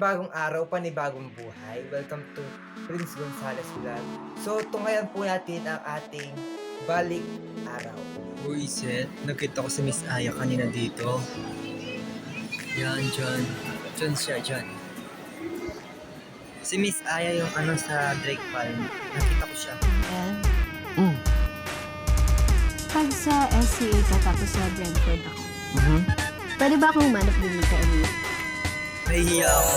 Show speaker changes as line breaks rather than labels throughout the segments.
Panibagong araw, panibagong buhay. Welcome to Prince Gonzales Vlog. So, tunghayan po natin ang ating balik araw.
Uy, Seth, nakita ko si Miss Aya kanina dito. Yan, dyan. Dyan siya, dyan. Si Miss Aya yung sa Drake Palm. Nakita ko siya.
Ayan. Pag sa SCA ka tapos sa Brentford ako, pwede ba akong manap din magka-Emily?
Nahihiya ako.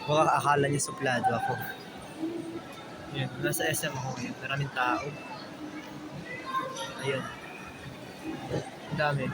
Baka akala niya suplado ako. Yan, nasa SM ako ngayon. Maraming tao. Ayan. Ang dami.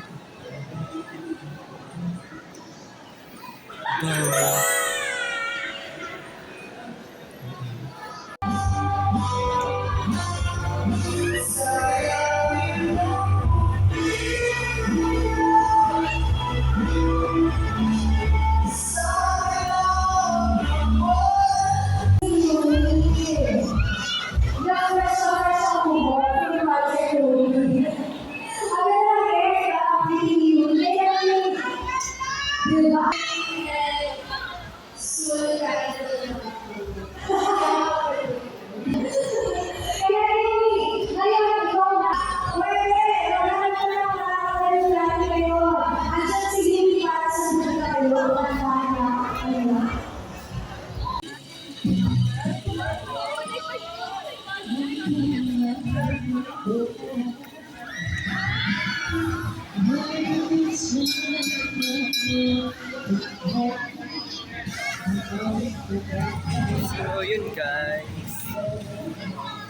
So, yun guys.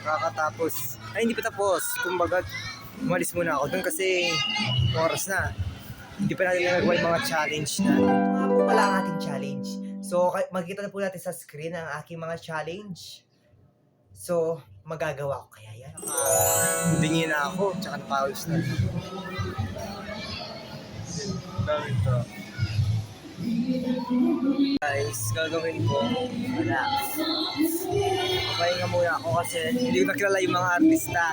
Kakatapos. Ay, hindi pa tapos. Kumbaga, umalis muna ako dun kasi oras na. Hindi pa natin nagagawa yung mga challenge na.
Ito nga po pala ang ating challenge. So, makikita na po natin sa screen ang aking mga challenge. So, magagawa ko kaya yan.
Hindi na ako. Tsaka napawis na. Dami to. Guys, gagawin ko. Relax. Papahinga muna ako kasi hindi ko nakilala yung mga artista.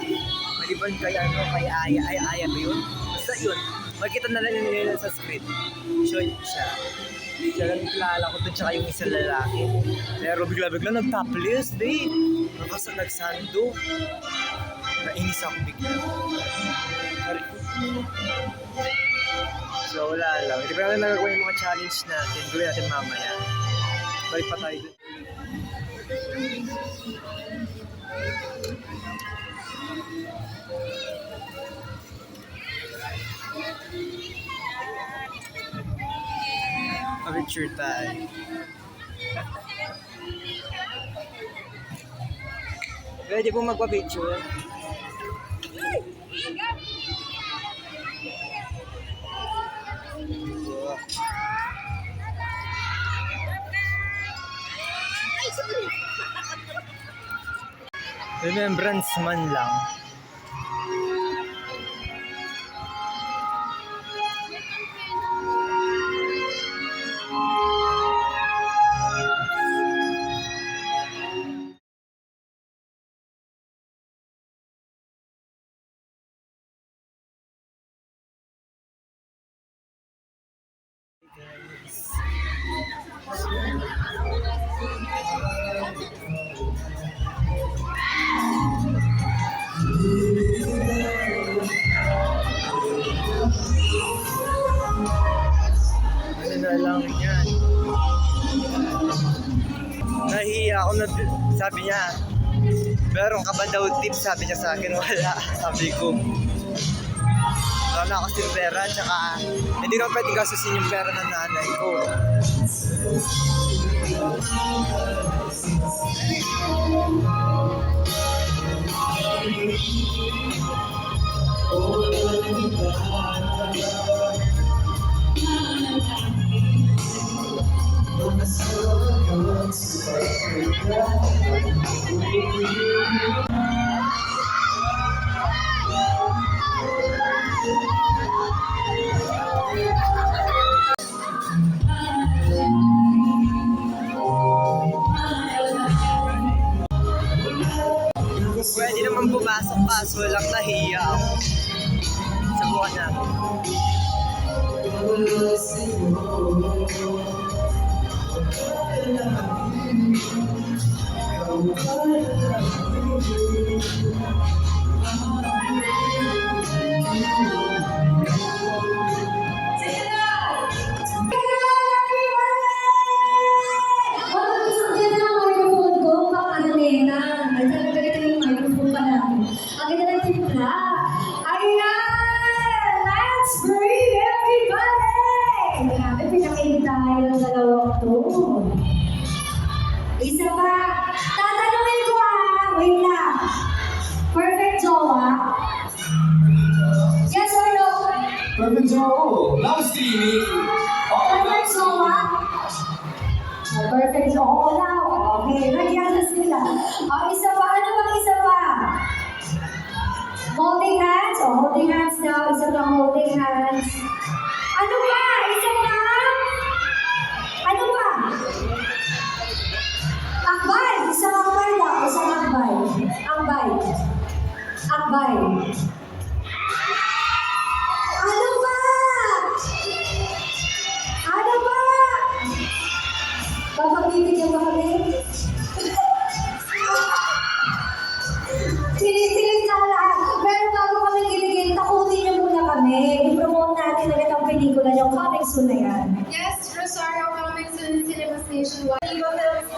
Maliban kay kay Aya. Ay, Aya ba yun? Basta yun. Makikita na lang nila sa screen. Show siya. Siya lang kilala ko dun tsaka yung isang lalaki. Pero bigla-bigla nag-topless, babe. Nagsando. Nainis ako bigla. So wala lang. Hindi pa natin nagagawa yung mga challenge natin. Gawin natin mamaya. Balik pa tayo dun. Picture tayo. Pwede po magpa-picture. Remembrance man lang. Ano na lang yan. Nahihiya ako na sabi niya, meron ka ba daw tip? Sabi niya sa akin, wala. Sabi ko, wala na kasi pera, tsaka hindi naman pwedeng gasusin yung pera ng nanay ko. Pwede naman pumasok kaso lang nahiya ako. Subukan natin.
Isa pa, tatanungin ko wait lang. Perfect jowa? Yes or no?
Perfect job! Love streaming!
Perfect jowa? Perfect jowa ko lang. Okay, nagyan na sila. Isa pa, ano bang isa pa? Holding hands? Holding hands daw. Isa pa holding hands. Ano pa? Isa pa? Ano pa? Akbay! Isang akbay daw. Isang akbay. Akbay. Akbay. Ano ba? Ano ba? Papagbibigyan ba kami? Tinitilip na lahat. Pero bago kami kiligin, takutin niyo muna kami. I-promote natin agad ang pelikula niyo. Coming soon na yan.
Yes, Rosario coming soon Cinema Station 1. Iba Films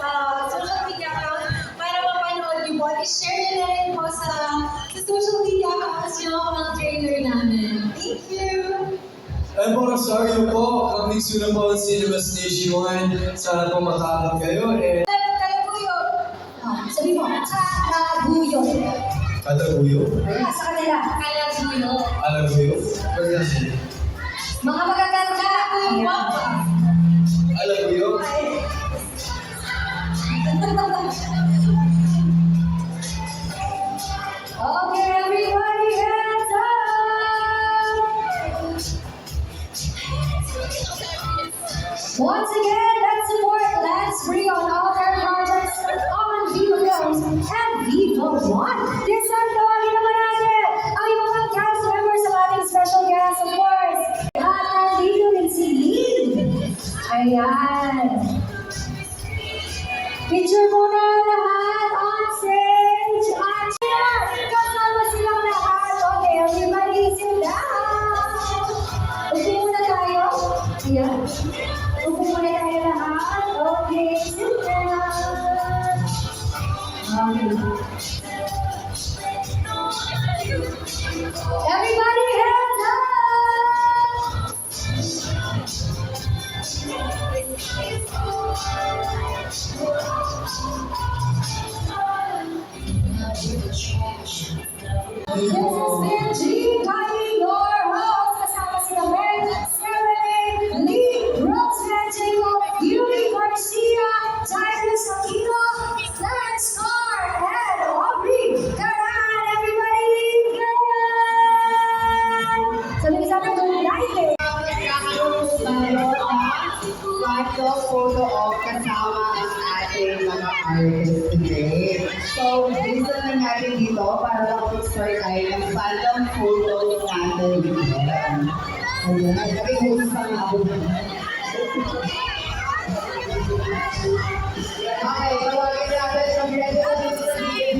social media account para mapanood niyo po. I-share niyo na rin po sa social media accounts niyo ang trailer namin. Thank you!
Ay po, Rosario po, coming soon na po ang Cinema Station 1. Sana po makakap kayo
Kalabuyo!
Sabi mo, Kalabuyo.
Kalabuyo?
Kaya sa kanila.
Kalabuyo!
Alabuyo? Pwede natin.
Mga magaganda.
Guwapa!
Alabuyo?
Okay, everybody, hands up! Once again, let's support Let's Free on all their projects on Viva Films and Viva One. This time, tawagin naman natin ang ibang mga cast members sa ating special guest, of course. At nandito rin si Lynn. Ayan. Picture muna lahat on stage. At cheers! Kasama silang lahat. Okay, everybody sit down. Upo muna tayo. Ayan. Upo muna tayo lahat. Okay, sit down. Okay. Everybody hands up! This is Benji, guiding your host. Kasama sila Ben, Sarah Lee, Rosemary Jacob, Yuri Garcia, Titus Aquino, Clarence Carr, and Aubrey Caran. Everybody, Caran! Sabi ni sana good night eh.
Magkakaroon po tayo ng photo op kasama ang ating mga artists today. So, bisa na natin dito para mag-start tayo ng fandom photos natin dito. Ayan, nag-host pa nga ako. Okay, tawagin natin ang resident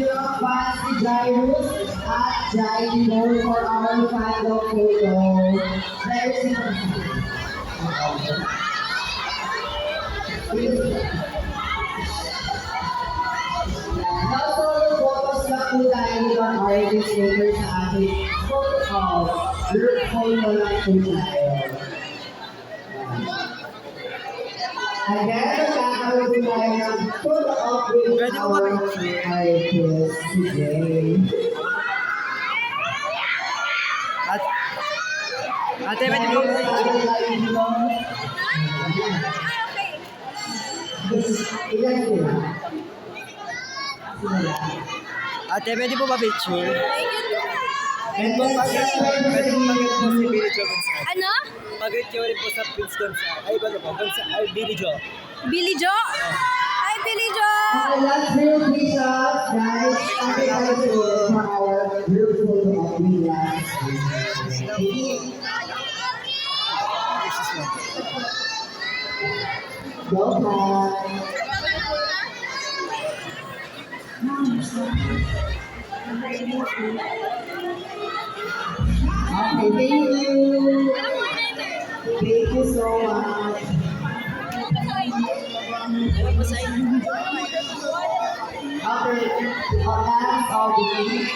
ng band si Jairus at Jairo for our fandom photo. Nasa photos na po tayo ng artist later sa ating photo of group photo lang po tayo. Again, magkakaroon po tayo ng photo of with
Pwede mo
our
ba-
artist today.
Ate, pwede mo...
Ilan sila? Sila.
Ate, pwede po ba picture?
And
Pwede po
then,
pwede po mag-get po si Billy Joe Gonzales.
Ano?
Mag-get rin po sa Prince Gonzales. Ay, ba po? Ay, Billy Joe.
Billy Joe? Hi, Billy Joe!
Okay, let's real pictures, guys. Okay, guys, for our real photo of Mila. Go, guys. Okay, thank you. Thank you so much. Okay, last of the week.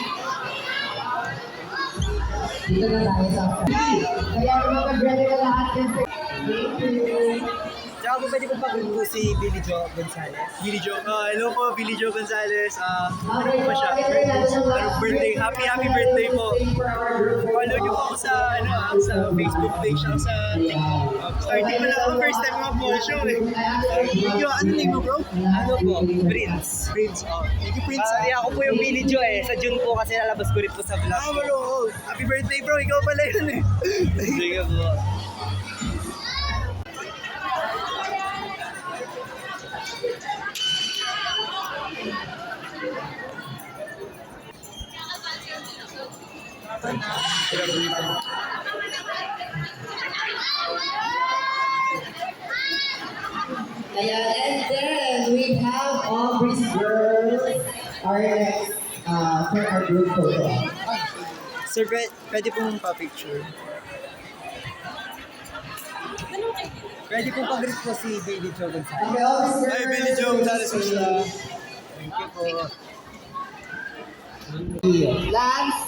Dito na tayo sa kaya naman mag-ready ka lahat din. Thank you.
Tsaka po pwede po pag-get po si Billy Joe Gonzales.
Billy Joe. Hello po, Billy Joe Gonzales.
Okay,
Ano pa siya? Birthday. Happy birthday po. Follow niyo po ako sa, sa Facebook page ako sa TikTok. Starting mo na ako, first time mga po show eh. Yo, ano name mo bro?
Ano po? Prince.
Prince. Thank you Prince.
Ako po yung Billy Joe eh. Sa June po kasi lalabas ko rin po sa vlog.
Malo. Happy birthday bro, ikaw pala yun eh.
Sige po.
Kaya, and then we have Aubrey's girls, our next, for our group photo.
Sir, pwede pong pa-picture. Pwede pong pag-greet po si Billy Joe Gonzales.
Okay, Aubrey's girls.
Hi, Billy Joe Gonzales po siya.
Thank you po.
Lance.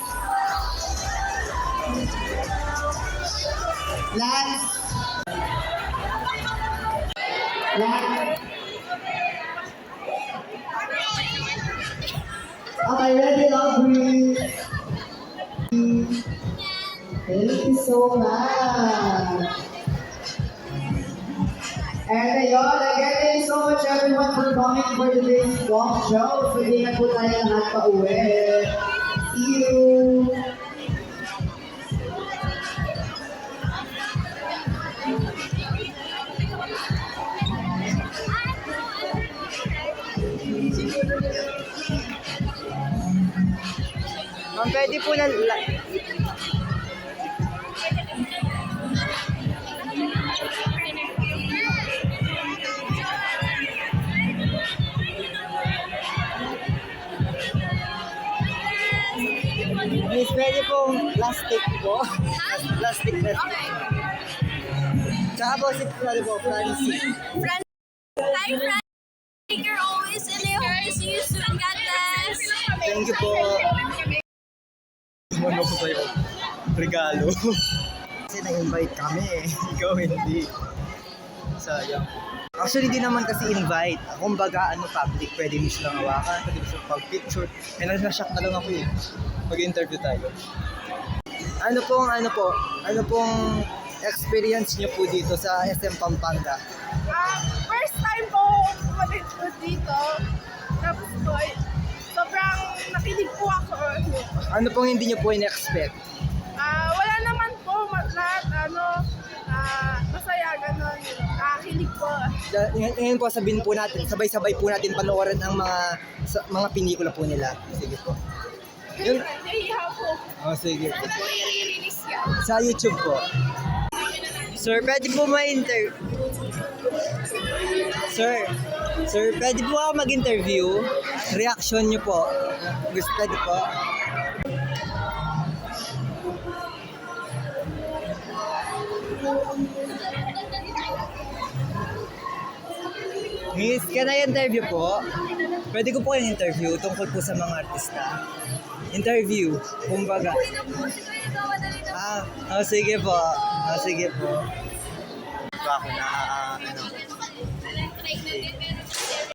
Lance. Lance. Okay, ready, Aubrey. Thank you so much. And ayun, again, thank you so much everyone for coming for today's walk show. So, hindi na po tayo lahat pa-uwi. See you!
Ma'am, pwede po na... Miss, pwede pong plastic po. Plastic na. Tsaka po si Francie.
Hi, Fran! You're always in the hope to see you soon. God bless!
Thank you po.
Ano po ba yung regalo?
Kasi na-invite kami eh.
Ikaw hindi. Sayang.
Actually, di naman kasi invite. Kumbaga, public, pwede mo silang hawakan, pwede mo silang pag-picture. Eh, na-shock na lang ako eh.
Mag-interview tayo.
Ano pong experience niyo po dito sa SM Pampanga?
First time po umalit po dito. Tapos po, sobrang nakilig po ako.
Ano pong hindi niyo po in-expect?
Wala naman po lahat, masaya, gano'n. Nakakilig po.
Ngayon po sabihin po natin, sabay-sabay po natin panoorin ang mga pelikula po nila. Sige po. Yun.
Nahihiya po.
Oh, sige po.
Po i-release yan.
Sa YouTube po. Sir, pwede po Sir, pwede po ako mag-interview? Reaction niyo po. Gusto pwede po? Miss, can I interview po? Pwede ko po yung interview tungkol po sa mga artista. Interview, kumbaga. Sige po. Sige po.
Ako na,